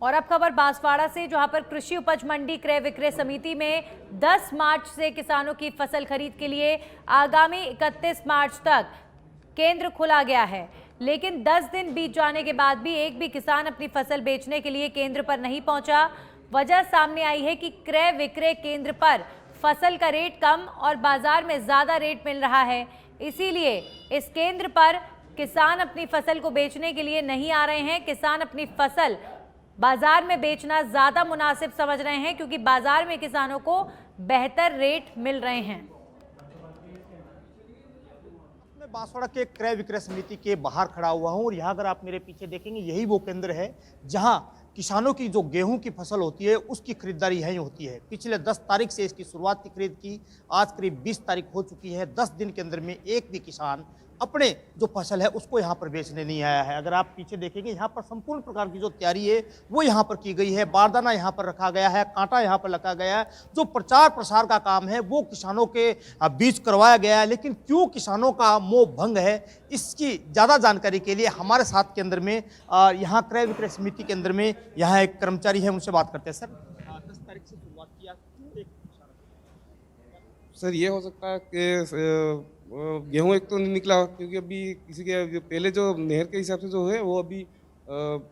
और अब खबर बांसवाड़ा से, जहां पर कृषि उपज मंडी क्रय विक्रय समिति में 10 मार्च से किसानों की फसल खरीद के लिए आगामी 31 मार्च तक केंद्र खोला गया है। लेकिन 10 दिन बीत जाने के बाद भी एक भी किसान अपनी फसल बेचने के लिए केंद्र पर नहीं पहुंचा। वजह सामने आई है कि क्रय विक्रय केंद्र पर फसल का रेट कम और बाजार में ज्यादा रेट मिल रहा है। इसीलिए इस केंद्र पर किसान अपनी फसल को बेचने के लिए नहीं आ रहे हैं। किसान अपनी फसल बाजार में बेचना ज्यादा मुनासिब समझ रहे हैं, क्योंकि बाजार में किसानों को बेहतर रेट मिल रहे हैं। मैं बांसवाड़ा के क्रय विक्रय समिति के बाहर खड़ा हुआ हूं और यहाँ अगर आप मेरे पीछे देखेंगे, यही वो केंद्र है जहां किसानों की जो गेहूं की फसल होती है उसकी खरीदारी यहीं होती है। पिछले 10 तारीख से इसकी शुरुआत की खरीद की, आज करीब 20 तारीख हो चुकी है। 10 दिन के अंदर में एक भी किसान अपने जो फसल है उसको यहाँ पर बेचने नहीं आया है। अगर आप पीछे देखेंगे, यहाँ पर संपूर्ण प्रकार की जो तैयारी है वो यहाँ पर की गई है। बारदाना यहाँ पर रखा गया है, कांटा यहाँ पर रखा गया है। जो प्रचार प्रसार का काम है वो किसानों के बीच करवाया गया है। लेकिन क्यों किसानों का मोह भंग है, इसकी ज़्यादा जानकारी के लिए हमारे साथ के अंदर में यहाँ क्रय विक्रय समिति के अंदर में यहाँ एक कर्मचारी है, उनसे बात करते हैं। सर, 10 तारीख से शुरुआत किया, क्यों एक सर ये हो सकता है कि गेहूं एक तो नहीं निकला, क्योंकि अभी किसी के पहले जो नहर के हिसाब से जो है वो अभी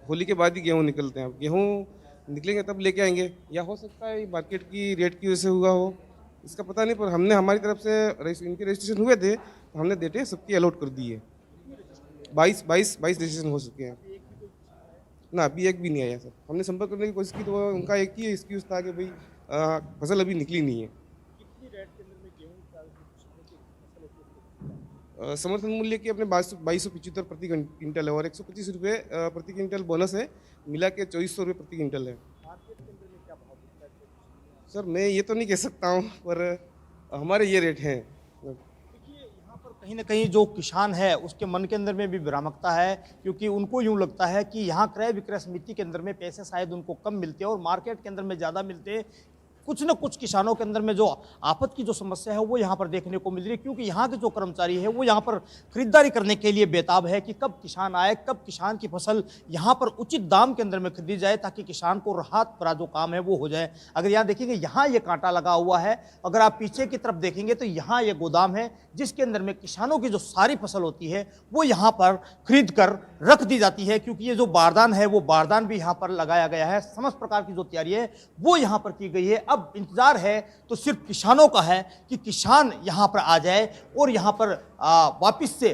होली के बाद ही गेहूं निकलते हैं। गेहूं निकलेंगे तब लेके आएंगे, या हो सकता है मार्केट की रेट की वजह से हुआ हो, इसका पता नहीं। पर हमने हमारी तरफ से इनके रजिस्ट्रेशन हुए थे तो हमने डेटे सबकी अलॉट कर दी है। 22 रजिस्ट्रेशन हो चुके हैं ना, अभी एक भी नहीं आया। सर हमने संपर्क करने की कोशिश की तो उनका एक ही एक्सक्यूज था कि भाई फसल अभी निकली नहीं है। समर्थन मूल्य की अपने 2275 प्रति क्विंटल है और 125 रुपये प्रति क्विंटल बोनस है, मिला के 2400 रुपये प्रति क्विंटल है। सर मैं ये तो नहीं कह सकता हूँ, पर हमारे ये रेट हैं। देखिए, यहाँ पर कहीं ना कहीं जो किसान है उसके मन के अंदर में भी भ्रामकता है, क्योंकि उनको यूँ लगता है कि यहाँ क्रय विक्रय समिति के अंदर में पैसे शायद उनको कम मिलते हैं और मार्केट के अंदर में ज़्यादा मिलते हैं। कुछ न कुछ किसानों के अंदर में जो आफत की जो समस्या है वो यहाँ पर देखने को मिल रही है, क्योंकि यहाँ के जो कर्मचारी है वो यहाँ पर खरीदारी करने के लिए बेताब है कि कब किसान आए, कब किसान की फसल यहाँ पर उचित दाम के अंदर में खरीदी जाए, ताकि किसान को राहत भरा जो काम है वो हो जाए। अगर यहाँ देखेंगे, यहाँ ये कांटा लगा हुआ है। अगर आप पीछे की तरफ देखेंगे तो यहाँ ये गोदाम है जिसके अंदर में किसानों की जो सारी फसल होती है वो यहाँ पर खरीद कर रख दी जाती है, क्योंकि ये जो बारदान है वो बारदान भी यहाँ पर लगाया गया है। समस्त प्रकार की जो तैयारी है वो यहाँ पर की गई है। अब इंतजार है तो सिर्फ किसानों का है कि किसान यहाँ पर आ जाए और यहाँ पर वापस से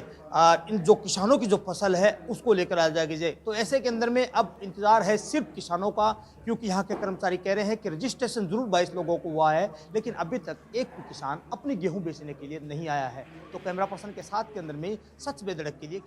इन जो किसानों की जो फसल है उसको लेकर आ जाएगी। तो ऐसे के अंदर में अब इंतजार है सिर्फ किसानों का, क्योंकि यहाँ के कर्मचारी कह रहे हैं कि रजिस्ट्रेशन जरूर 22 लोगों को हुआ है, लेकिन अभी तक एक भी किसान अपनी गेहूं बेचने के लिए नहीं आया है। तो कैमरा पर्सन के साथ के अंदर में सच बेधड़क के लिए